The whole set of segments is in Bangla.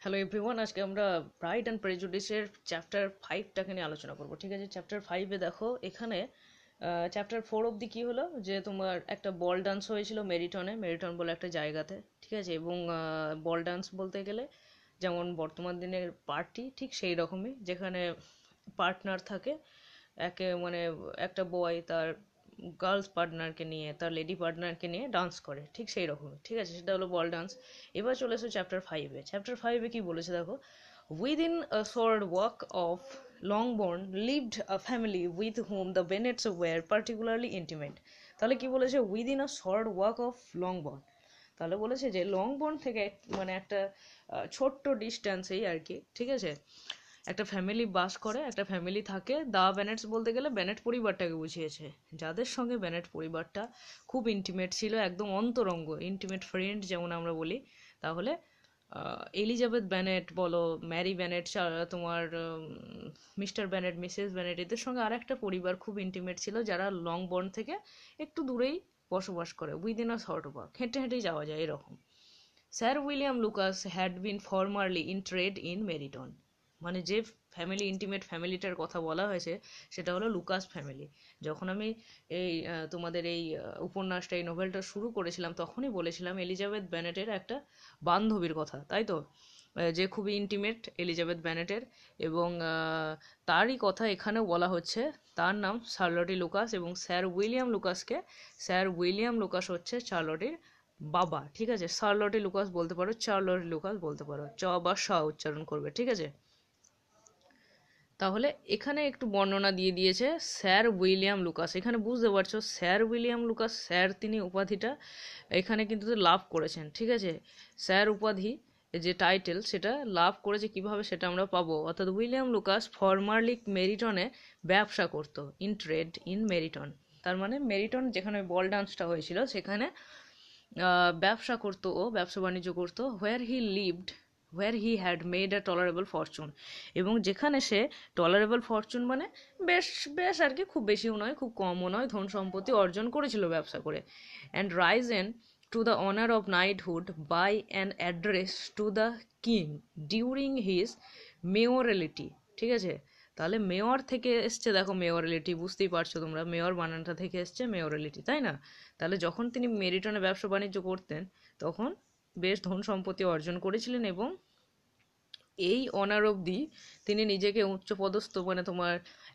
হ্যালো এভরিওয়ান, আজকে আমরা প্রাইড অ্যান্ড প্রেজুডিসের চ্যাপ্টার 5টাকে নিয়ে আলোচনা করব। ঠিক আছে, চ্যাপ্টার 5-এ দেখো এখানে চ্যাপ্টার 4 অবধি কী হলো, যে তোমার একটা বল ডান্স হয়েছিল মেরিটন বলে একটা জায়গাতে। ঠিক আছে, এবং বল ডান্স বলতে গেলে যেমন বর্তমান দিনের পার্টি ঠিক সেই রকমই, যেখানে পার্টনার থাকে মানে একটা বয় তার গার্লস পার্টনারকে নিয়ে, তার লেডি পার্টনারকে নিয়ে ডান্স করে, ঠিক সেই রকমই। ঠিক আছে, সেটা হলো বল ডান্স। এবার চলে এসো চ্যাপ্টার 5-এ কি বলেছে দেখো, within a short walk of Longbourn lived a family with whom the Bennets were particularly intimate. তাহলে কি বলেছে, within a short walk of Longbourn, তাহলে বলেছে যে লংবোর্ন থেকে মানে একটা ছোট্ট ডিস্ট্যান্সেই আর কি। ঠিক আছে, একটা ফ্যামিলি বাস করে, একটা ফ্যামিলি থাকে। দা বেনেটস বলতে গেলে বেনেট পরিবারটাকে বুঝিয়েছে, যাদের সঙ্গে বেনেট পরিবারটা খুব ইন্টিমেট ছিল, একদম অন্তরঙ্গ, ইন্টিমেট ফ্রেন্ড যেমন আমরা বলি। তাহলে এলিজাবেথ বেনেট বলো, ম্যারি বেনেট, তোমার মিস্টার বেনেট, মিসেস বেনেট, এদের সঙ্গে আর একটা পরিবার খুব ইন্টিমেট ছিল, যারা লং বন্ড থেকে একটু দূরেই বসবাস করে, উইদিন আ শর্ট ওয়াক, হেঁটে হেঁটেই যাওয়া যায় এরকম। Sir William Lucas had been formerly in trade in Meryton. মানে যে ফ্যামিলি, ইন্টিমেট ফ্যামিলিটার কথা বলা হয়েছে সেটা হলো লুকাস ফ্যামিলি। যখন আমি এই তোমাদের এই উপন্যাসটা, এই নোভেলটা শুরু করেছিলাম, তখনই বলেছিলাম এলিজাবেথ বেনেটের একটা বান্ধবীর কথা, তাই তো, যে খুবই ইন্টিমেট এলিজাবেথ বেনেটের, এবং তারই কথা এখানেও বলা হচ্ছে। তার নাম শার্লটি লুকাস, এবং স্যার উইলিয়াম লুকাস হচ্ছে চার্লটির বাবা। ঠিক আছে, শার্লটি লুকাস বলতে পারো, চার্লটি লুকাস বলতে পারো, চ বা স উচ্চারণ করবে। ঠিক আছে, তাহলে এখানে একটু বর্ণনা দিয়ে দিয়েছে স্যার উইলিয়াম লুকাস। এখানে বুঝতে পারছো স্যার উইলিয়াম লুকাস, স্যার তিনি উপাধিটা এখানে কিন্তু লাভ করেছেন। ঠিক আছে, স্যার উপাধি যে টাইটেল সেটা লাভ করেছে কিভাবে সেটা আমরা পাবো। অর্থাৎ উইলিয়াম লুকাস ফরমারলি মেরিটনে ব্যবসা করতো, ইন ট্রেড ইন মেরিটন। তার মানে মেরিটন যেখানে বল ডান্সটা হয়েছিল সেখানে ব্যবসা করতো, ও ব্যবসা বাণিজ্য করতো। Where he had made a tolerable fortune, এবং যেখানে সে টলারেবল ফরচুন মানে বেশ বেশ আর কি, খুব বেশিও নয় খুব কমও নয়, ধন সম্পত্তি অর্জন করেছিল ব্যবসা করে। And risen to the honour of knighthood by an address to the king during his mayoralty. ঠিক আছে, তাহলে মেয়র থেকে এসছে, দেখো মেয়রালিটি বুঝতেই পারছো তোমরা, মেয়র বানানটা থেকে এসছে মেয়রালিটি, তাই না? তাহলে যখন তিনি মেরিটনে ব্যবসা বাণিজ্য করতেন তখন বেশ ধন সম্পত্তি অর্জন করেছিলেন, এবং এই অনার অবধি তিনি নিজেকে উচ্চপদস্থ, মানে তোমার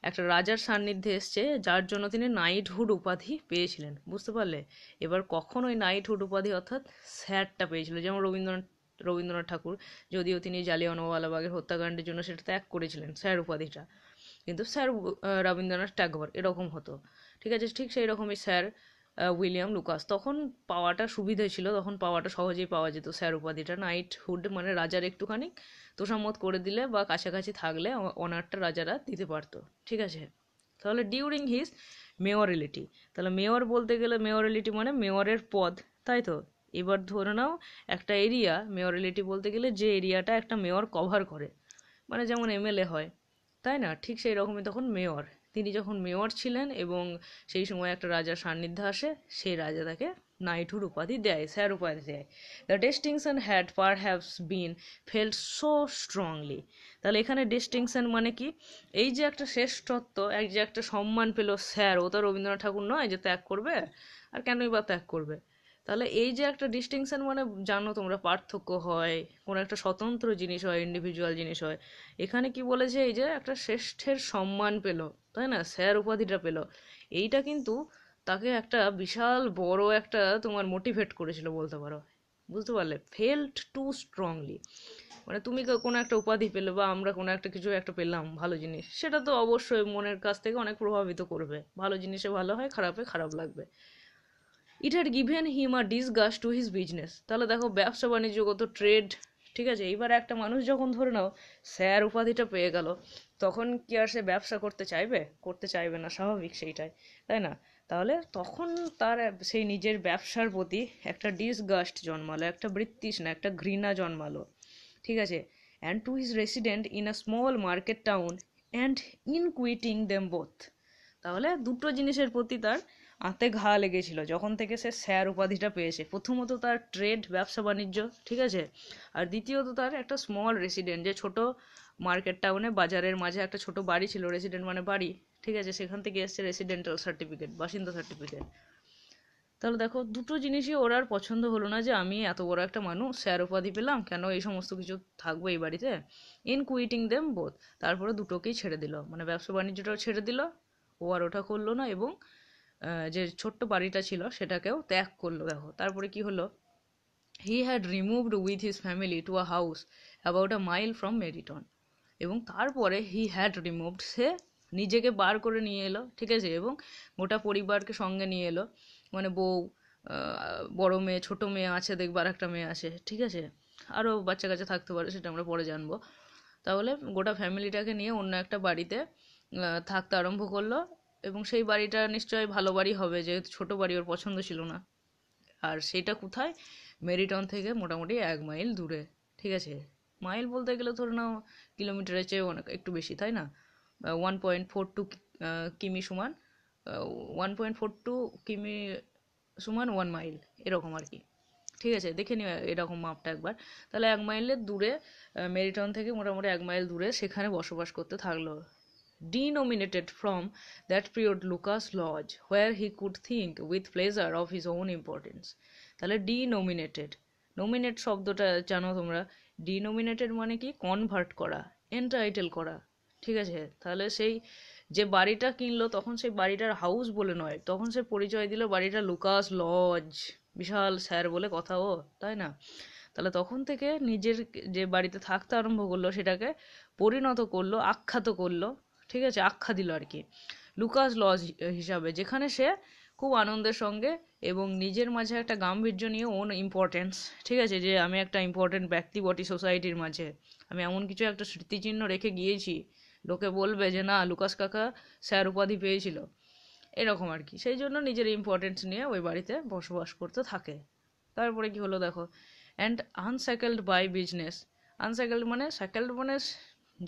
একটা রাজার সান্নিধ্যে এসছে, যার জন্য তিনি নাইটহুড উপাধি পেয়েছিলেন। বুঝতে পারলে? এবার কখন ওই নাইটহুড উপাধি অর্থাৎ স্যারটা পেয়েছিল, যেমন রবীন্দ্রনাথ ঠাকুর, যদিও তিনি জালিয়ানওয়ালাবাগের হত্যাকাণ্ডের জন্য সেটা ত্যাগ করেছিলেন স্যার উপাধিটা, কিন্তু স্যার রবীন্দ্রনাথ ট্যাগর এরকম হতো। ঠিক আছে, ঠিক সেই রকমই স্যার উইলিয়াম লুকাস, তখন পাওয়াটা সুবিধে ছিল, তখন পাওয়াটা সহজেই পাওয়া যেত স্যার উপাধিটা। নাইটহুড মানে রাজার একটুখানি তোষামত করে দিলে বা কাছাকাছি থাকলে অনারটা রাজারা দিতে পারতো। ঠিক আছে, তাহলে ডিউরিং হিজ মেয়রিলিটি, তাহলে মেয়র বলতে গেলে মেয়রিলিটি মানে মেয়রের পদ, তাই তো। এবার ধরে নাও একটা এরিয়া, মেয়রিলিটি বলতে গেলে যে এরিয়াটা একটা মেয়র কভার করে, মানে যেমন এমএলএ হয়, তাই না? ঠিক সেই রকমই তখন মেয়র, তিনি যখন মেয়র ছিলেন এবং সেই সময় একটা রাজার সান্নিধ্যে আসে, সেই রাজা তাকে নাইটহুড উপাধি দেয়, স্যার উপাধি দেয়। The distinction had perhaps been felt so strongly. তাহলে এখানে ডিস্টিংশন মানে কি, এই যে একটা শ্রেষ্ঠত্ব, এই যে একটা সম্মান পেল স্যার, ও তো রবীন্দ্রনাথ ঠাকুর নয় যে ত্যাগ করবে, আর কেনই বা ত্যাগ করবে। তাহলে এই যে একটা ডিস্টিংশন মানে জানো তোমরা, পার্থক্য হয়, কোনো একটা স্বতন্ত্র জিনিস হয়, ইন্ডিভিজুয়াল জিনিস হয়। এখানে কি বলেছে, এই যে একটা শ্রেষ্ঠের সম্মান পেল, তাই না, স্যার উপাধিটা পেল, এইটা কিন্তু তাকে একটা বিশাল বড় একটা তোমার মোটিভেট করেছিল বলতে পারো। বুঝতে পারলে? ফেল্ট টু স্ট্রংলি মানে তুমি কোনো একটা উপাধি পেলে বা আমরা কোনো একটা কিছু একটা পেলাম ভালো জিনিস, সেটা তো অবশ্যই মনের কাছ থেকে অনেক প্রভাবিত করবে, ভালো জিনিসে ভালো হয়, খারাপে খারাপ লাগবে। It had given him a disgust to his business. তাহলে দেখো ব্যবসা বাণিজ্যগত ট্রেড, ঠিক আছে, এইবার একটা মানুষ যখন ধরে নাও স্যার উপাধিটা পেয়ে গেল, তখন কি আর সে ব্যবসা করতে চাইবে? করতে চাইবে না, স্বাভাবিক সেইটাই, তাই না? তাহলে তখন তার সেই নিজের ব্যবসার প্রতি একটা ডিসগাস্ট জন্মালো, একটা বৃত্তৃষ্ণা, একটা ঘৃণা জন্মালো। ঠিক আছে, and to his resident in a small market town and in quitting them both. তাহলে দুটো জিনিসের প্রতি তার আঁতে ঘা লেগেছিল যখন থেকে সে স্যার উপাধিটা পেয়েছে। প্রথমত তার ট্রেড, ব্যবসা বাণিজ্য, ঠিক আছে, আর দ্বিতীয়ত তার একটা স্মল রেসিডেন্ট, যে ছোট মার্কেট টাউনে বাজারের মাঝে একটা ছোট বাড়ি ছিল, রেসিডেন্ট মানে বাড়ি, ঠিক আছে, সেখান থেকে এসছে রেসিডেন্টাল সার্টিফিকেট, বাসিন্দা সার্টিফিকেট। তাহলে দেখো দুটো জিনিসই ওর আর পছন্দ হলো না, যে আমি এত বড় একটা মানুষ, স্যার উপাধি পেলাম, কেন এই সমস্ত কিছু থাকবো এই বাড়িতে। ইন কুইটিং দেম বোথ, তারপরে দুটোকেই ছেড়ে দিল, মানে ব্যবসা বাণিজ্যটাও ছেড়ে দিল, ও আর ওটা করলো না, এবং যে ছোট্ট বাড়িটা ছিল সেটাকেও ত্যাগ করলো। দেখো তারপরে কি হলো, he had removed with his family to a house about a mile from Meryton, এবং তারপরে হি হ্যাড রিমুভড, সে নিজেকে বার করে নিয়ে এলো, ঠিক আছে, এবং গোটা পরিবারকে সঙ্গে নিয়ে এলো, মানে বউ, বড় মেয়ে, ছোট মেয়ে আছে, দেখবার একটা মেয়ে আছে, ঠিক আছে, আরও বাচ্চা কাচ্চা থাকতে পারে, সেটা আমরা পরে জানবো। তাহলে গোটা ফ্যামিলিটাকে নিয়ে অন্য একটা বাড়িতে থাকতে আরম্ভ করলো, এবং সেই বাড়িটা নিশ্চয়ই ভালো বাড়ি হবে, যেহেতু ছোটো বাড়ি ওর পছন্দ ছিল না। আর সেটা কোথায়, মেরিটন থেকে মোটামুটি 1 মাইল দূরে, ঠিক আছে, মাইল বলতে গেলে ধরে নাও কিলোমিটারের চেয়ে অনেক একটু বেশি, তাই না, 1.42 কিমি সমান, 1.42 কিমি সমান 1 মাইল, এরকম আর কি, ঠিক আছে, দেখে নিও এরকম মাপটা একবার। তাহলে 1 মাইলের দূরে, মেরিটন থেকে মোটামুটি 1 মাইল দূরে সেখানে বসবাস করতে থাকলো। Denominated from that period Lucas Lodge, where he could think with pleasure of his own importance. তাহলে denominated, nominate শব্দটা জানো তোমরা, denominated মানে কি, কনভার্ট করা, এন্টাইটেল করা, ঠিক আছে। তাহলে সেই যে বাড়িটা কিনলো তখন সেই বাড়িটার হাউস বলে নয়, তখন সে পরিচয় দিল বাড়িটা লুকাস লজ, বিশাল স্যার বলে কথা, ও তাই না। তাহলে তখন থেকে নিজের যে বাড়িতে থাকতে আরম্ভ করলো সেটাকে পরিণত করলো, আখ্যাত করলো, ঠিক আছে, আখ্যা দিল আর কি, লুকাস লজ হিসাবে, যেখানে সে খুব আনন্দের সঙ্গে এবং নিজের মাঝে একটা গাম্ভীর্য নিয়ে, ওন ইম্পর্টেন্স, ঠিক আছে, যে আমি একটা ইম্পর্টেন্ট ব্যক্তি বটি সোসাইটির মাঝে, আমি এমন কিছু একটা স্মৃতিচিহ্ন রেখে গিয়েছি, লোকে বলবে যে না লুকাস কাকা স্যার উপাধি পেয়েছিল, এরকম আর কি, সেই জন্য নিজের ইম্পর্টেন্স নিয়ে ওই বাড়িতে বসবাস করতে থাকে। তারপরে কি হলো দেখো, অ্যান্ড আনস্যাকেলড বাই বিজনেস, আনস্যাকেলড মানে, স্যাকেলড মানে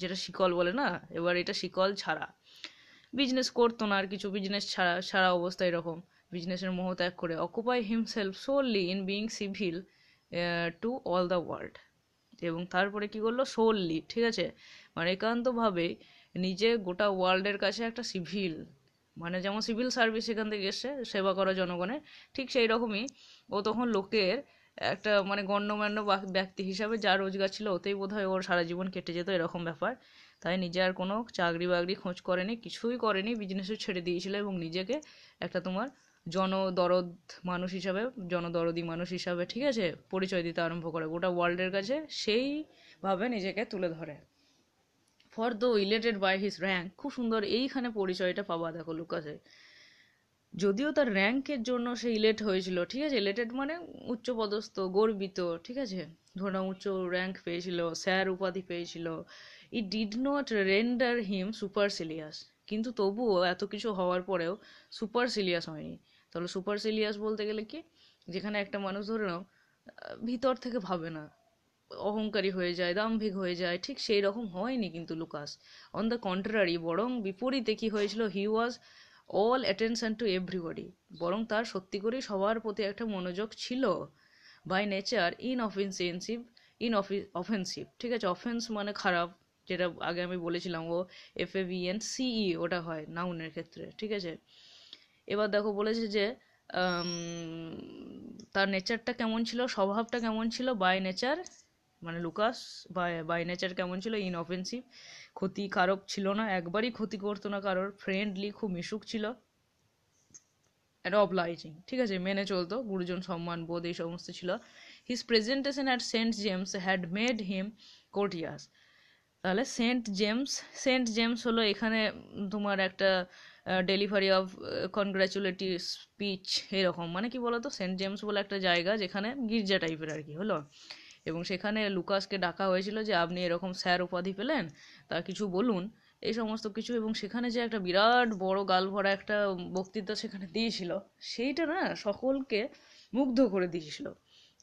যেটা শিকল বলে না, এবার এটা শিকল ছাড়া, বিজনেস করতো না আর কিছু, বিজনেস ছাড়া সারা অবস্থা এরকম, বিজনেসের মোহ ত্যাগ করে, occupy himself solely in being civil to all the world, এবং তারপরে কি করলো, সোললি, ঠিক আছে, মানে একান্তভাবে নিজে গোটা ওয়ার্ল্ডের কাছে একটা সিভিল, মানে যেমন সিভিল সার্ভিস এখান থেকে এসছে সেবা করা জনগণের, ঠিক সেই রকমই ও তখন লোকের একটা মানে গণ্যমান্য ব্যক্তি হিসাবে, যা রোজগার ছিল ওতেই বোধহয় ওর সারা জীবন কেটে যেত, এরকম ব্যাপার। তাই নিজে আর কোনো চাকরি বাকরি খোঁজ করেনি, কিছুই করেনি, বিজনেসও ছেড়ে দিয়েছিল, এবং নিজেকে একটা তোমার জনদরদ মানুষ হিসাবে, জনদরদি মানুষ হিসাবে, ঠিক আছে, পরিচয় দিতে আরম্ভ করে গোটা ওয়ার্ল্ডের কাছে, সেইভাবে নিজেকে তুলে ধরে। ফর দো ইলেটেড বাই হিজ র্যাঙ্ক, খুব সুন্দর এইখানে পরিচয়টা পাবা দেখো লুকাসে, যদিও তার র্যাঙ্কের জন্য সে ইলেট হয়েছিল, ঠিক আছে, ইলেটেড মানে উচ্চপদস্থ, গর্বিত, ঠিক আছে, ধরো উচ্চ র্যাঙ্ক পেয়েছিল, স্যার উপাধি পেয়েছিল, ইট ডিড নট রেন্ডার হিম সুপারসিলিয়াস, কিন্তু তবুও এত কিছু হওয়ার পরেও সুপারসিলিয়াস হয়নি। তাহলে সুপারসিলিয়াস বলতে গেলে কি, যেখানে একটা মানুষ ধরে নাও ভিতর থেকে ভাবে না, অহংকারী হয়ে যায়, দাম্ভিক হয়ে যায়, ঠিক সেই রকম হয়নি কিন্তু লুকাস। অন দ্য কন্ট্রারি, বরং বিপরীতে কি হয়েছিল, he was all attention to everybody, বরং তার সত্যি করেই সবার প্রতি একটা মনোযোগ ছিল। বাই নেচার ইনঅফেন্সিভ, অফেন্সিভ, ঠিক আছে, অফেন্স মানে খারাপ, যেটা আগে আমি বলেছিলাম, ও FAVNCE ওটা হয় নাউনের ক্ষেত্রে, ঠিক আছে। এবার দেখো বলেছে যে তার নেচারটা কেমন ছিল, স্বভাবটা কেমন ছিল, বাই নেচার মানে লুকাস বাই নেচার কেমন ছিল, ইনঅফেন্সিভ, ক্ষতিকারক ছিল না, একবারই ক্ষতি করতো না কারোর, ফ্রেন্ডলি, খুব মিশুক ছিল, অ্যান্ড অবলাইজিং, ঠিক আছে, মেনে চলতো, গুরুজন সম্মান বোধ এই সমস্ত ছিল। His presentation at saint James had made him courteous, তাহলে সেন্ট জেমস হলো এখানে তোমার একটা ডেলিভারি অফ কনগ্রাচুলেটরি স্পিচ, এরকম, মানে কি বলতো, সেন্ট জেমস বলে একটা জায়গা যেখানে গির্জা টাইপের আর কি হলো, এবং সেখানে লুকাসকে ডাকা হয়েছিল যে আপনি এরকম স্যার উপাধি পেলেন, তা কিছু বলুন, এই সমস্ত কিছু, এবং সেখানে যে একটা বিরাট বড় গাল ভরা একটা বক্তৃতা সেখানে দিয়েছিল, সেইটা না সকলকে মুগ্ধ করে দিয়েছিল,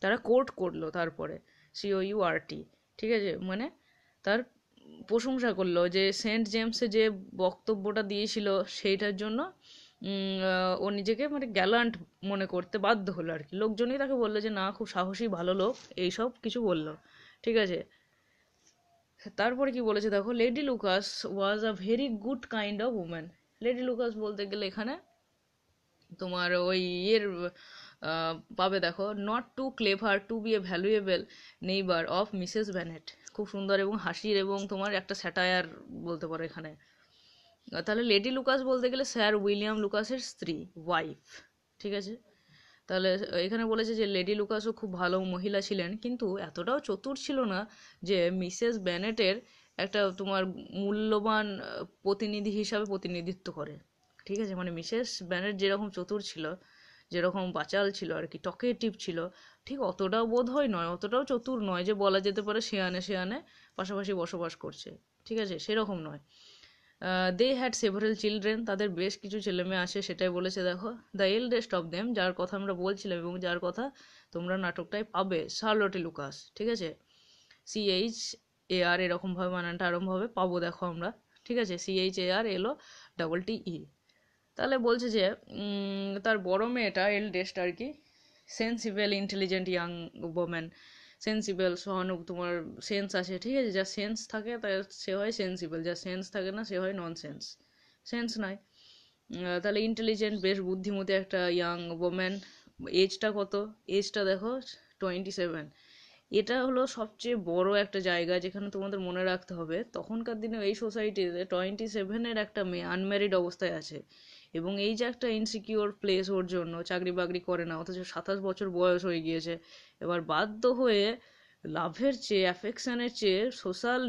তারা কোট করলো, তারপরে COURT, ঠিক আছে, মানে তার প্রশংসা করলো, যে সেন্ট জেমসে যে বক্তব্যটা দিয়েছিল সেইটার জন্য ও নিজেকে মানে গ্যালান্ট মনে করতে বাধ্য হলো আর কি। লোকজনই তাকে বললো যে না, খুব সাহসী ভালো লোক, এইসব কিছু বললো, ঠিক আছে। তারপরে কি বলেছে দেখো, lady Lucas was a very good kind of woman. Lady Lucas বলতে গেলে এখানে তোমার ওই ইয়ের পাবে দেখো, not too clever to be a valuable neighbour of Mrs Bennet. খুব সুন্দর এবং হাসির এবং তোমার একটা স্যাটায়ার বলতে পারো এখানে। তাহলে লেডি লুকাস বলতে গেলে স্যার উইলিয়াম লুকাসের স্ত্রী, ওয়াইফ, ঠিক আছে। তাহলে এখানে বলেছে যে লেডি লুকাসও খুব ভালো মহিলা ছিলেন, কিন্তু এতটাও চতুর ছিল না যে মিসেস ব্যানেটের একটা তোমার মূল্যবান প্রতিনিধি হিসাবে প্রতিনিধিত্ব করে, ঠিক আছে। মানে মিসেস ব্যানেট যেরকম চতুর ছিল, যেরকম বাচাল ছিল আর কি, টকেটিভ ছিল, ঠিক অতটাও বোধ হয় নয়, অতটাও চতুর নয় যে বলা যেতে পারে শেয়ানে শেয়ানে পাশাপাশি বসবাস করছে, ঠিক আছে, সেরকম নয়। দে হ্যাড সেভারেল চিলড্রেন, তাদের বেশ কিছু ছেলে মেয়ে আসে, সেটাই বলেছে দেখো। দ্য এল্ডেস্ট অফ দেম, যার কথা আমরা বলছিলাম এবং যার কথা তোমরা নাটকটায় পাবে, শার্লট লুকাস, ঠিক আছে। CHAR এরকমভাবে বানানটা আরম্ভভাবে পাবো দেখো আমরা, ঠিক আছে। CHARLOTTE। তাহলে বলছে যে তার বড় মেয়েটা এল্ডেস্ট আর কি, sensible intelligent young woman. Sensible সহানু তোমার সেন্স আছে, ঠিক আছে, যা সেন্স থাকে তা সে হয় সেন্সিবল, যা সেন্স থাকে না সে হয় নন সেন্স, সেন্স নয়। তাহলে ইন্টেলিজেন্ট, বেশ বুদ্ধিমতী একটা ইয়াং ওম্যান। এজটা কত, এজটা দেখো 27। এটা হলো সবচেয়ে বড় একটা জায়গা যেখানে তোমাদের মনে রাখতে হবে, তখনকার দিনে এই সোসাইটিতে 27-এর একটা মেয়ে আনম্যারিড অবস্থায় আছে, এবং এই যে একটা ইনসিকিওর প্লেস ওর জন্য, চাকরি বাকরি করে না, অথচ 27 বছর বয়স হয়ে গিয়েছে। এবার বাধ্য হয়ে লাভের চেয়ে, অ্যাফেকশনের চেয়ে সোশ্যাল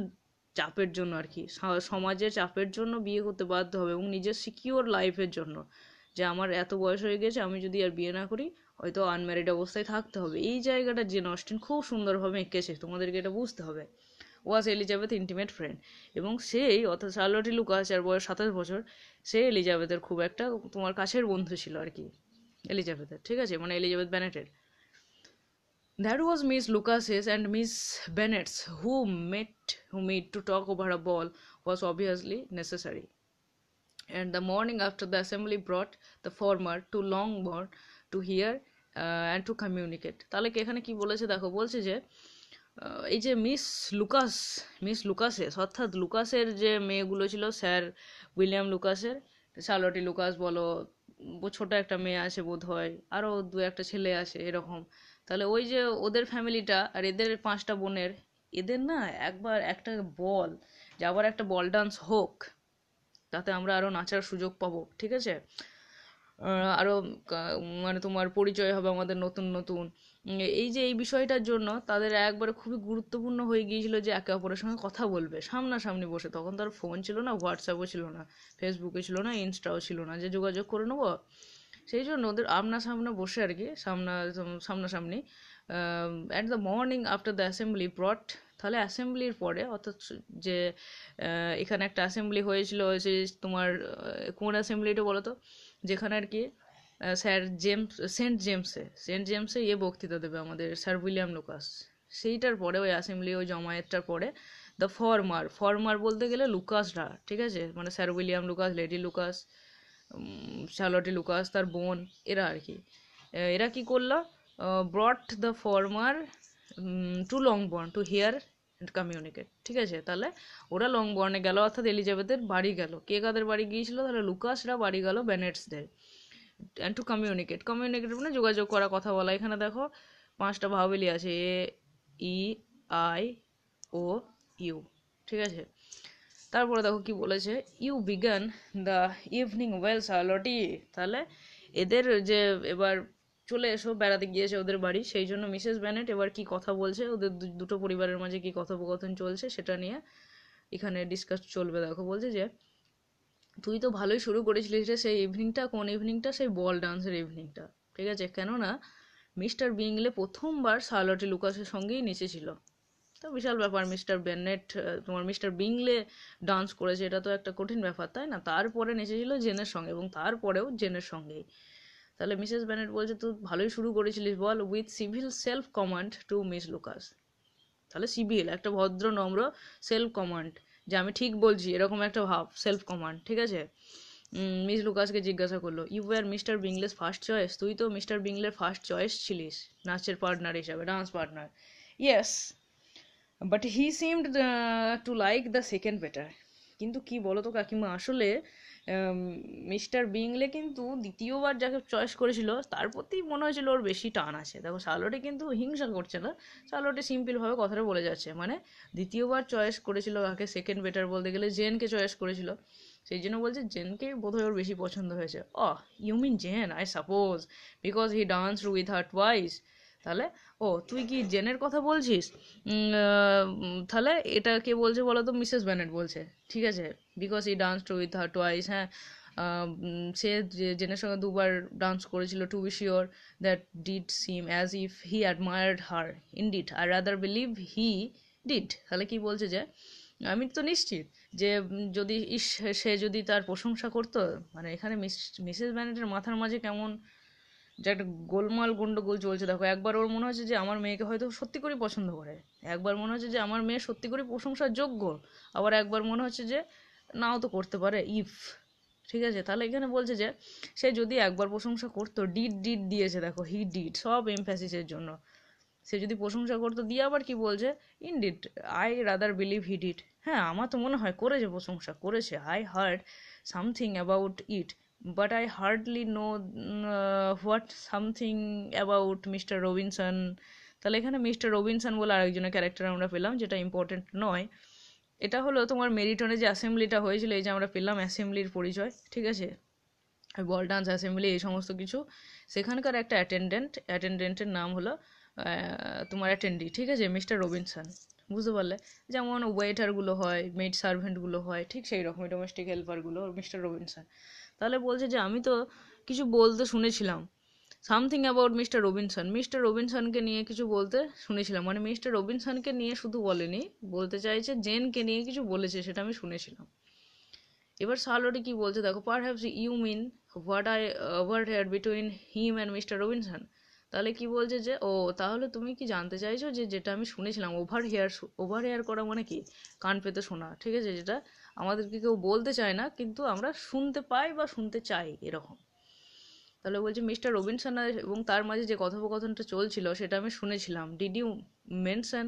চাপের জন্য আর কি, সমাজের চাপের জন্য বিয়ে করতে বাধ্য হবে, এবং নিজের সিকিওর লাইফের জন্য, যে আমার এত বয়স হয়ে গেছে, আমি যদি আর বিয়ে না করি হয়তো আনম্যারিড অবস্থায় থাকতে হবে। এই জায়গাটা জেন অস্টিন খুব সুন্দরভাবে এঁকেছে, তোমাদেরকে এটা বুঝতে হবে। ওয়াজ এলিজাবেথ ইন্টিমেট ফ্রেন্ড, এবং সেই অর্থাৎ শার্লট লুকাস, যার বয়স 27 বছর, সে এলিজাবেথের খুব একটা তোমার কাছের বন্ধু ছিল আর কি, এলিজাবেথের, ঠিক আছে, মানে Elizabeth ব্যানেটের। That was Miss Lucas's and Miss Bennet's, who meet to talk over a ball was obviously necessary. And the morning after the assembly brought the former to Longbourn to hear and to communicate. তাহলে কি এখানে কি বলেছে দেখো, বলছে যে এই যে মিস লুকাসেস অর্থাৎ লুকাসের যে মেয়েগুলো ছিল, স্যার উইলিয়াম লুকাসের, শার্লটি লুকাস বলো, ছোট একটা মেয়ে আছে বোধ হয়, আরও দু একটা ছেলে আছে এরকম। তাহলে ওই যে ওদের ফ্যামিলিটা আর এদের 5টা বোনের, এদের না একবার একটা বল, যে আবার একটা বল ডান্স হোক, তাতে আমরা আরও নাচার সুযোগ পাবো, ঠিক আছে। আরও মানে তোমার পরিচয় হবে আমাদের নতুন নতুন। এই যে এই বিষয়টার জন্য তাদের একবারে খুবই গুরুত্বপূর্ণ হয়ে গিয়েছিল যে একে অপরের সঙ্গে কথা বলবে সামনাসামনি বসে। তখন তার ফোন ছিল না, হোয়াটসঅ্যাপও ছিল না, ফেসবুকে ছিল না, ইনস্টাও ছিল না যে যোগাযোগ করে নেবো। সেই জন্য ওদের সামনা বসে আর কি, সামনাসামনি। At the morning after the assembly ব্রট, তাহলে অ্যাসেম্বলির পরে, অর্থাৎ যে এখানে একটা অ্যাসেম্বলি হয়েছিল, যে তোমার কোন অ্যাসেম্বলিটা বলো তো, যেখানে আর কি সেন্ট জেমসে বক্তৃতা দেবে আমাদের স্যার উইলিয়াম লুকাস। সেইটার পরে ওই অ্যাসেম্বলি, ওই জমায়েতটার পরে দ্য ফরমার বলতে গেলে লুকাসরা, ঠিক আছে, মানে sir William Lucas, lady Lucas, Charlotte Lucas, তার বোন, এরা আর কি, এরা কি করলো, brought the former to Longbourn to hear and communicate, ঠিক আছে। তাহলে ওরা লংবর্নে গেল, অর্থাৎ এলিজাবেথের বাড়ি গেল। কে কাদের বাড়ি গিয়েছিল, তাহলে লুকাসরা বাড়ি গেল বেনেটসদের। অ্যান্ড টু কমিউনিকেট মানে যোগাযোগ করা, কথা বলা। এখানে দেখো 5টা ভাওয়েলি আছে, A, E, I, O, U, ঠিক আছে। তারপরে দেখো কি বলেছে, you began the evening well Charlotte. তাহলে এদের যে এবার চলে এসো, বেড়াতে গিয়েছে ওদের বাড়ি, সেই জন্য মিসেস ব্যানেট এবার কি কথা বলছে, ওদের দুটো পরিবারের মাঝে কি কথোপকথন চলছে সেটা নিয়ে এখানে ডিসকাস চলবে। দেখো বলছে যে তুই তো ভালোই শুরু করেছিলিস রে সেই ইভিনিংটা, কোন ইভিনিংটা, সেই বল ডান্সের ইভিনিংটা, ঠিক আছে। কেননা মিস্টার বিংলে প্রথমবার শার্লটি লুকাসের সঙ্গেই নেচেছিল, তো বিশাল ব্যাপার। মিস্টার বিংলে ডান্স করেছে, এটা তো একটা কঠিন ব্যাপার, তাই না। তারপরে নেচেছিল জেনের সঙ্গে, এবং তারপরেও জেনের সঙ্গেই। তাহলে মিসেস ব্যানেট বলছে তুই ভালোই শুরু করেছিলিস বল, with civil self command to Miss Lucas. তাহলে সিভিল একটা ভদ্র নম্র সেলফ কমান্ড, যে আমি ঠিক বলছি এরকম একটা ভাব, সেলফ কমান্ড, ঠিক আছে। মিস লুকাসকে জিজ্ঞাসা করলো, you were Mr Bingley's first choice, তুই তো মিস্টার বিংলের ফার্স্ট চয়েস ছিলিস নাচের পার্টনার হিসাবে, dance partner. Yes, but he seemed to like the second better. কিন্তু কি বলো তো কাকিমা, আসলে মিস্টার বিংলে কিন্তু দ্বিতীয়বার যাকে চয়েস করেছিল তার প্রতি মনে হয়েছিল ওর বেশি টান আছে। দেখো শার্লটে কিন্তু হিংসা করছে না, শার্লটে সিম্পলভাবে কথাটা বলে যাচ্ছে, মানে দ্বিতীয়বার চয়েস করেছিল কাকে, সেকেন্ড বেটার বলতে গেলে জেনকে চয়েস করেছিল, সেই জন্য বলছে জেনকে বোধহয় ওর বেশি পছন্দ হয়েছে। You mean Jane, I suppose, because he danced with her twice. তাহলে তুই কি জেনের কথা বলছিস? তাহলে এটা কে বলছে বলো তো? মিসেস বেনেট বলছে, ঠিক আছে, because he dance to with her twice. হ্যাঁ, সে জেনের সঙ্গে দুবার ডান্স করেছিল, to be sure that did seem as if he admired her indeed, I rather believe he did. তাহলে কি বলছে যে আমি তো নিশ্চিত যে যদি সে যদি তার প্রশংসা করতো, মানে এখানে মিসেস বেনেটের মাথার মাঝে কেমন যে একটা গোলমাল গন্ডগোল চলছে। দেখো, একবার ওর মনে হচ্ছে যে আমার মেয়েকে হয়তো সত্যি করে পছন্দ করে, একবার মনে হচ্ছে যে আমার মেয়ে সত্যি করে প্রশংসার যোগ্য, আবার একবার মনে হচ্ছে যে নাও তো করতে পারে, ইফ। ঠিক আছে, তাহলে এখানে বলছে যে সে যদি একবার প্রশংসা করতো, ডিড ডিড দিয়েছে, দেখো হি ডিড, সব এমফ্যাসিসের জন্য। সে যদি প্রশংসা করতো, দিয়ে আবার কি বলছে, indeed I rather believe he did. হ্যাঁ, আমার তো মনে হয় করেছে, প্রশংসা করেছে। I hard something about it, but I hardly know what something about mister Robinson. তাহলে এখানে মিস্টার রবিনসন বলে আরেকজনের ক্যারেক্টার আমরা পেলাম, যেটা ইম্পর্টেন্ট নয়। এটা হলো তোমার মেরিটনে যে অ্যাসেম্বলিটা হয়েছিল, এই যে আমরা পেলাম অ্যাসেম্বলির পরিচয়, ঠিক আছে, বল ডান্স অ্যাসেম্বলি, এই সমস্ত কিছু। সেখানকার একটা অ্যাটেন্ডেন্টের নাম হলো তোমার অ্যাটেন্ডি, ঠিক আছে, মিস্টার রবিনসন। বুঝতে পারলে? যেমন ওয়েটারগুলো হয়, মেড সার্ভেন্টগুলো হয়, ঠিক সেই রকমই ডোমেস্টিক হেল্পারগুলো মিস্টার রবিনসন। তাহলে বলছে যে আমি তো কিছু বলতে শুনেছিলাম, সামথিং অ্যাবাউট মিস্টার রবিনসনকে নিয়ে কিছু বলতে শুনেছিলাম, মানে মিস্টার রবিনসনকে নিয়ে শুধু বলেনি, বলতে চাইছে জেনকে নিয়ে কিছু বলেছে, সেটা আমি শুনেছিলাম। এবার শার্লট কি বলছে দেখো, perhaps you mean what I overheard between him and Mr Robinson. তাহলে কি বলছে যে তাহলে তুমি কি জানতে চাইছো যে যেটা আমি শুনেছিলাম, ওভার হেয়ার করা মানে কি, কান পেতে শোনা, ঠিক আছে, যেটা আমাদেরকে কেউ বলতে চায় না কিন্তু আমরা শুনতে পাই বা শুনতে চাই, এরকম। তাহলে বলছে মিস্টার রবিনসন এবং তার মাঝে যে কথোপকথনটা চলছিল সেটা আমি শুনেছিলাম। Did you mention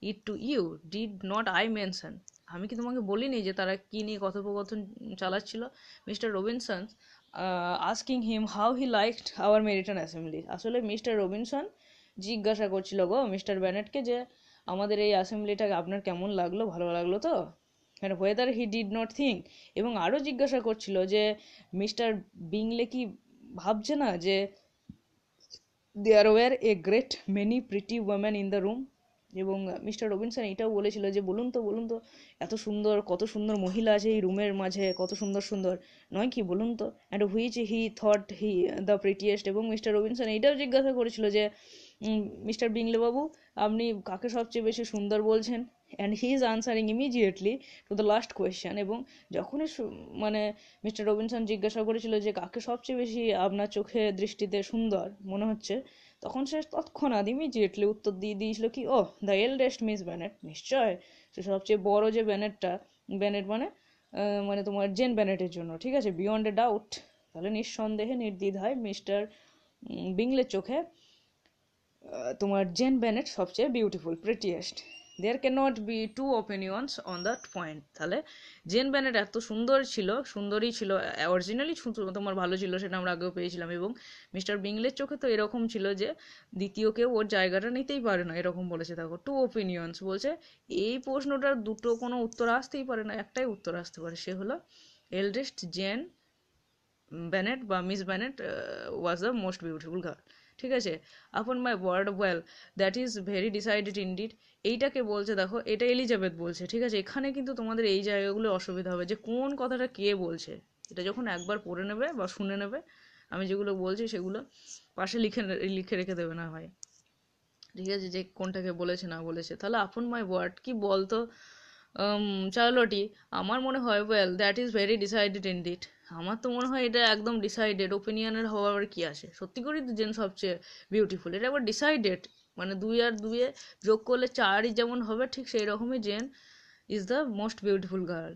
it to you? Did not I mention? আমি কি তোমাকে বলিনি যে তারা কী নিয়ে কথোপকথন চালাচ্ছিল? Mr Robinson asking him how he liked our Meryton assembly. আসলে মিস্টার রবিনসন জিজ্ঞাসা করছিল গো মিস্টার ব্যানেটকে যে আমাদের এই অ্যাসেম্বলিটাকে আপনার কেমন লাগলো, ভালো লাগলো তো, মানে whether he did not think. এবং আরও জিজ্ঞাসা করছিল যে মিস্টার বিংলে কি ভাবছে না যে there were a great many pretty women in the room. এবং মিস্টার রবিনসন এটাও বলেছিল যে বলুন তো এত সুন্দর, কত সুন্দর মহিলা আছে এই রুমের মাঝে, কত সুন্দর সুন্দর, নয় কি বলুন তো, and which he thought he the prettiest. এবং মিস্টার রবিনসন এইটাও জিজ্ঞাসা করেছিল যে মিস্টার বিংলে বাবু আপনি কাকে সবচেয়ে বেশি সুন্দর বলছেন, and he is answering immediately to the last question. এবং যখনই মানে মিস্টার রবিনসন জিজ্ঞাসা করেছিল যে কাকে সবচেয়ে বেশি আপনার চোখে দৃষ্টিতে সুন্দর মনে হচ্ছে, তখন সে তৎক্ষণাৎ ইমিডিয়েটলি উত্তর দিয়ে দিয়েছিল কি, দ্য এল্ডেস্ট মিস ব্যানেট। নিশ্চয়, সে সবচেয়ে বড় যে ব্যানেট মানে মানে তোমার জেন ব্যানেটের জন্য, ঠিক আছে, বিয়ন্ড এ ডাউট। তাহলে নিঃসন্দেহে নির্দ্বিধায় মিস্টার বিংলের চোখে তোমার জেন বেনেট সবচেয়ে beautiful, prettiest. There can not be two opinions on that point. তাহলে জেন বেনেট এত সুন্দরই ছিল, অরিজিনালি তোমার ভালো ছিল, সেটা আমরা আগেও পেয়েছিলাম। এবং মিস্টার বিংলের চোখে তো এরকম ছিল যে দ্বিতীয় কেউ ওর জায়গাটা নিতেই পারে না, এরকম বলেছে। দেখো, টু অপিনিয়ন্স বলছে, এই প্রশ্নটার দুটো কোনো উত্তর আসতেই পারে না, একটাই উত্তর আসতে পারে, সে হলো এল্ডেস্ট জেন বেনেট বা miss Bennet was the most beautiful girl, ঠিক আছে। Upon my word well that is very decided indeed. এইটাকে বলছে, দেখো এটা এলিজাবেথ বলছে, ঠিক আছে। এখানে কিন্তু তোমাদের এই জায়গাগুলো অসুবিধা হবে যে কোন কথাটা কে বলছে। এটা যখন একবার পড়ে নেবে বা শুনে নেবে, আমি যেগুলো বলছি সেগুলো পাশে লিখে রেখে দেবে না হয়, ঠিক আছে, যে কোনটাকে বলেছে না বলেছে। তাহলে আপন মাই ওয়ার্ড কি বলতো চার্লটি, আমার মনে হয় well that is very decided indeed. আমার তো মনে হয় এটা একদম ডিসাইডেড, ওপিনিয়নের হওয়ার কি আসে, সত্যি করেই তো জেন সবচেয়ে বিউটিফুল, এটা আবার ডিসাইডেড, মানে দুই আর দুইয়ে যোগ করলে চারই যেমন হবে ঠিক সেই রকমই Jane is the most beautiful girl.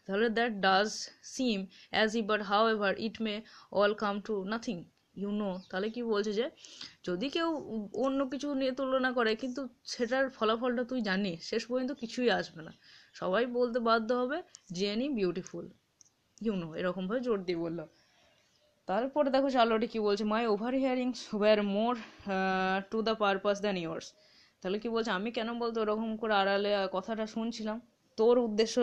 তাহলে that does seem as if, but however it may all come to nothing, you know. তাহলে কি বলছে যে যদি কেউ অন্য কিছু নিয়ে তুলনা করে কিন্তু সেটার ফলাফলটা তুই জানিস, শেষ পর্যন্ত কিছুই আসবে না, সবাই বলতে বাধ্য হবে জেনি বিউটিফুল, ইউ নো, এরকমভাবে জোর দিয়ে বললো। তারপরে দেখো চার্লোটে কি বলছে, my overhearings were more to the purpose than yours. তাহলে কি বলছে, আমি কেন বলতো ওরকম করে আড়ালে কথাটা শুনছিলাম, তোর উদ্দেশ্য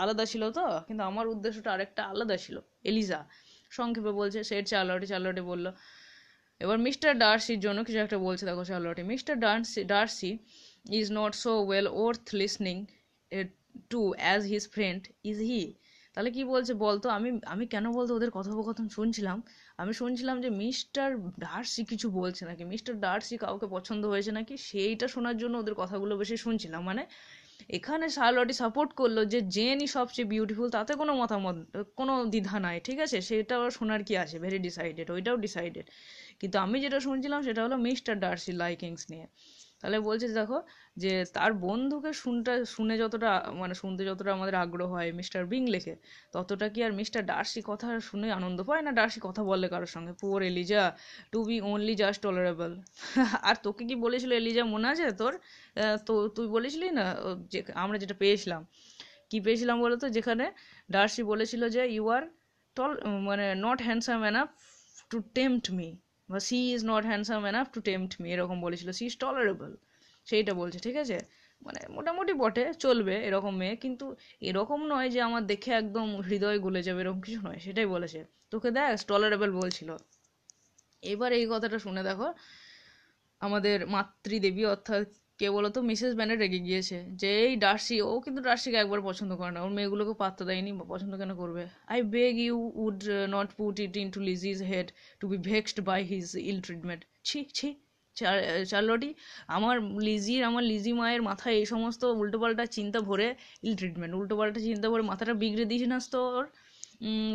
আলাদা ছিল তো, কিন্তু আমার উদ্দেশ্যটা আরেকটা আলাদা ছিল। এলিজা সংক্ষেপে বলছে সে চার্লোটে বলল। এবার মিস্টার ডার্সির জন্য কিছু একটা বলছে, দেখো চার্লোটে, Mr Darcy is not so well worth listening to as his friend is he. তাহলে কি বলছে বলতো, আমি আমি কেন বলতো ওদের কথোপকথন শুনছিলাম, আমি শুনছিলাম যে মিস্টার ডার্সি কিছু বলছে নাকি, মিস্টার ডার্সি কাউকে পছন্দ হয়েছে নাকি, সেইটা শোনার জন্য ওদের কথাগুলো বেশি শুনছিলাম। মানে এখানে শার্লটি সাপোর্ট করলো যে জেনই সবচেয়ে বিউটিফুল, তাতে কোনো মতামত, কোনো দ্বিধা নাই, ঠিক আছে, সেটা শোনার কি আছে, ভেরি ডিসাইডেড, ওইটাও ডিসাইডেড। কিন্তু আমি যেটা শুনছিলাম সেটা হলো মিস্টার ডার্সি লাইকিংস নিয়ে। তাহলে বলছে দেখো যে তার বন্ধুকে শুনে যতটা, মানে শুনতে যতটা আমাদের আগ্রহ হয় মিস্টার বিংলেকে, ততটা কি আর মিস্টার ডার্সি কথা শুনে আনন্দ পায় না? ডার্সি কথা বলে কারোর সঙ্গে, poor Eliza to be only just tolerable. আর তোকে কি বলেছিল এলিজা, মনে আছে তোর? তো তুই বলেছিলি না যে আমরা যেটা পেয়েছিলাম, কি পেয়েছিলাম বলো তো, যেখানে ডার্সি বলেছিল যে ইউ আর টল, মানে not handsome enough to tempt me, বা she is not handsome enough to tempt me, এরকম বলেছিল, সি ইজ টলারেবল, সেইটা বলছে, ঠিক আছে। মানে মোটামুটি বটে, চলবে এরকম মেয়ে, কিন্তু এরকম নয় যে আমার দেখে একদম হৃদয় গলে যাবে, এরকম কিছু নয়, সেটাই বলেছে। তোকে দেখ টলারেবল বলছিল। এবার এই কথাটা শুনে দেখো আমাদের মাতৃদেবী অর্থাৎ কে বলতো, মিসেস ব্যানেট রেগে গিয়েছে যে এই ডার্সি, ও কিন্তু ডার্সিকে একবার পছন্দ করে না, ওর মেয়েগুলোকে পাত্তা দেয়নি, পছন্দ কেন করবে? I beg you would not put it into Lizzy's head to be vexed by his ill treatment. ছি ছি চার্লোটি, আমার লিজি মায়ের মাথায় এই সমস্ত উল্টোপাল্টা চিন্তা ভরে, উল্টোপাল্টা চিন্তা ভরে মাথাটা বিগড়ে দিয়েছে না তো ওর।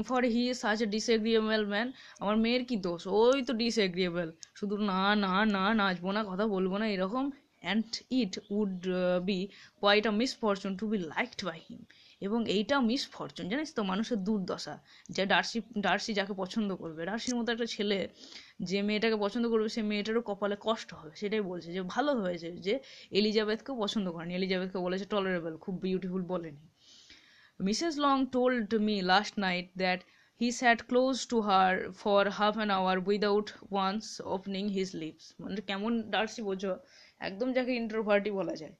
For he is such a disagreeable man. আমার মেয়ের কি দোষ, ওই তো ডিসএগ্রিয়েবল, শুধু না না না নাচবো না, কথা বলবো না, এরকম। And it would be quite a misfortune to be liked by him. এবং এইটা মিসফরচুন, জানিস তো, মানুষের দুর্দশা, যে ডার্সি যাকে পছন্দ করবে, ডার্সির মতো একটা ছেলে যে মেয়েটাকে পছন্দ করবে, সে মেয়েটারও কপালে কষ্ট হবে। সেটাই বলছে যে ভালো হয়েছে যে এলিজাবেথকেও পছন্দ করেনি, এলিজাবেথকে বলেছে টলারেবল, খুব বিউটিফুল বলেনি। Mrs. Long told me last night that he sat close to her for half an hour without once opening his lips. মানে কেমন ডার্সি বোঝো, একদম যাকে ইন্ট্রোভার্টই বলা যায়।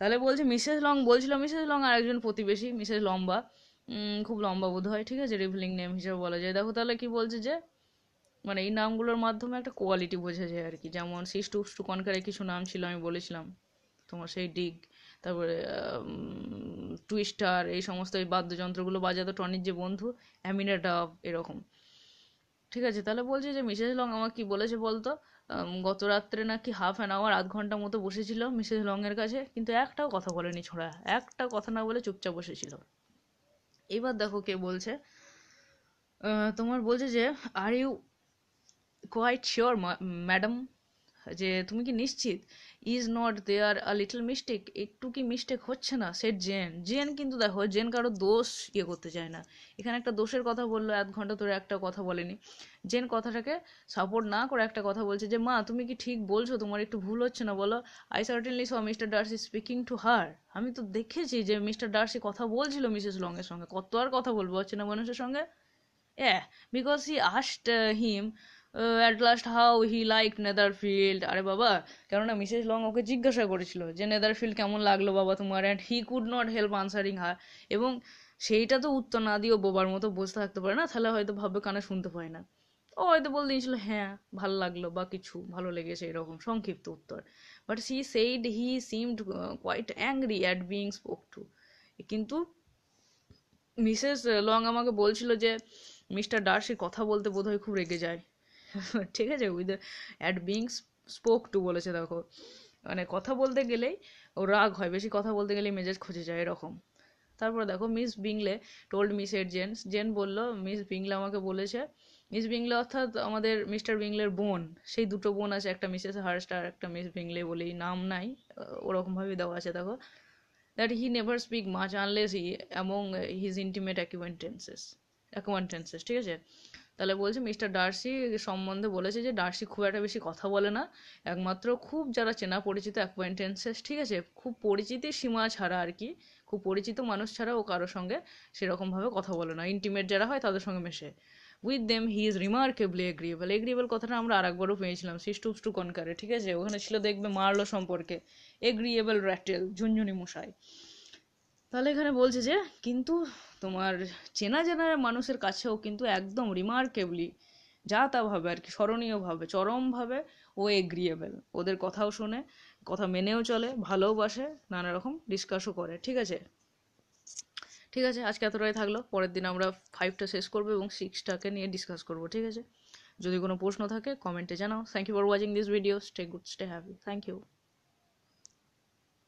তাহলে বলছে মিসেস লং, বলছিল মিসেস লং আর একজন প্রতিবেশী মিসেস লম্বা, খুব লম্বা বোধ হয়, ঠিক আছে, রিভিলিং নেম হিসেবে বলা যায়। দেখো তাহলে কি বলছে যে মানে এই নামগুলোর মাধ্যমে একটা কোয়ালিটি বোঝা যায় আর কি, যেমন সিস্টু কনকারে কিছু নাম ছিল আমি বলেছিলাম তোমার, সেই ডিগ, তারপরে টুইস্টার, এই সমস্ত এই বাদ্যযন্ত্রগুলো বাজাতো টনির যে বন্ধু অ্যামিনেটাভ, এরকম, ঠিক আছে। তাহলে বলছে যে মিসেস লং আমাকে কি বলেছে বলতো, গত রাত্রে নাকি হাফ অ্যান আওয়ার, আধ ঘন্টা মতো বসেছিল মিসেস লং এর কাছে, কিন্তু একটাও কথা বলেনি ছোড়া, একটা কথা না বলে চুপচাপ বসেছিল। এবার দেখো কে বলছে, তোমার বলছে যে are you quite sure madam, যে তুমি কি নিশ্চিত, is not there a little mistake, একটু কি মিস্টেক হচ্ছে না? সে জেন কিন্তু দেখো জেন কারো দোষ করতে চায় না, এখানে একটা দোষের কথা বললো, 1 ঘন্টা ধরে একটা কথা বলেনি। জেন কথাটাকে সাপোর্ট না করে একটা কথা বলছে যে মা তুমি কি ঠিক বলছো, তোমার একটু ভুল হচ্ছে না বলো? I certainly saw mister Darcy speaking to her, আমি তো দেখেছি যে মিস্টার ডার্সি কথা বলছিল মিসেস লং এর সঙ্গে, কত আর কথা বলবো হচ্ছে না মানুষের সঙ্গে। Because he asked him at last how he like Netherfield. আরে বাবা, কেননা মিসেস লং ওকে জিজ্ঞাসা করেছিল যে নেদারফিল্ড কেমন লাগলো বাবা তোমার, and he could not help answering her. এবং সেইটা তো উত্তর না দিয়েও বোবার মতো বসে থাকতে পারে না, তাহলে হয়তো ভাববে কানে শুনতে পায় না, ও হয়তো বলে দিয়েছিল হ্যাঁ ভালো লাগলো বা কিছু ভালো লেগেছে, এরকম সংক্ষিপ্ত উত্তর। But she said he seemed quite angry at being spoke to. কিন্তু মিসেস লং আমাকে বলছিল যে মিস্টার ডার্সির কথা বলতে বোধহয় খুব রেগে যায়। ঠিক আছে, with at being spoke two বলেছে, দেখো মানে কথা বলতে গেলেই ও রাগ হয়, বেশি কথা বলতে গেলেই মেজাজ খসে যায়, এরকম। তারপর দেখো মিস বিংলে টোল্ড মিস এড জেন বলল মিস বিংলে আমাকে বলেছে, মিস বিংলে অর্থাৎ আমাদের মিস্টার বিংলের বোন, সেই দুটো বোন আছে, একটা মিসেস হার্স্ট আর একটা মিস বিংলে বলেই, নাম নাই, ওরকমভাবেই দেওয়া আছে দেখো। that he never speak much unless he among his intimate acquaintances, ঠিক আছে। তাহলে বলছে মিস্টার ডার্সি সম্বন্ধে বলেছে যে ডার্সি খুব একটা বেশি কথা বলে না, একমাত্র খুব যারা চেনা পরিচিত অ্যাকোয়াইন্টেন্সেস, ঠিক আছে, খুব পরিচিতির সীমা ছাড়া আর কি, খুব পরিচিত মানুষ ছাড়া ও কারোর সঙ্গে সেরকমভাবে কথা বলে না, ইন্টিমেট যারা হয় তাদের সঙ্গে মেশে। With them he is remarkably agreeable. Agreeable কথাটা আমরা আরেকবারও পেয়েছিলাম সিস্টুপস টু কনকারে, ঠিক আছে, ওখানে ছিল দেখবে মার্লো সম্পর্কে এগ্রিয়েবল র্যাটেল, ঝুনঝুনি মশাই। তাহলে এখানে বলছে যে কিন্তু তোমার চেনা জানা মানুষের কাছেও কিন্তু একদম রিমার্কেবলি যা তা ভাবে আর কি, স্মরণীয়ভাবে, চরমভাবে ও এগ্রিয়েবল, ওদের কথাও শোনে, কথা মেনেও চলে, ভালোবাসে, নানা রকম ডিসকাসও করে, ঠিক আছে। ঠিক আছে, আজকে এতটাই থাকলো, পরের দিন আমরা 5টা শেষ করবো এবং 6টাকে নিয়ে ডিসকাস করবো, ঠিক আছে। যদি কোনো প্রশ্ন থাকে কমেন্টে জানাও। Thank you for watching this video, stay good, stay happy, thank you.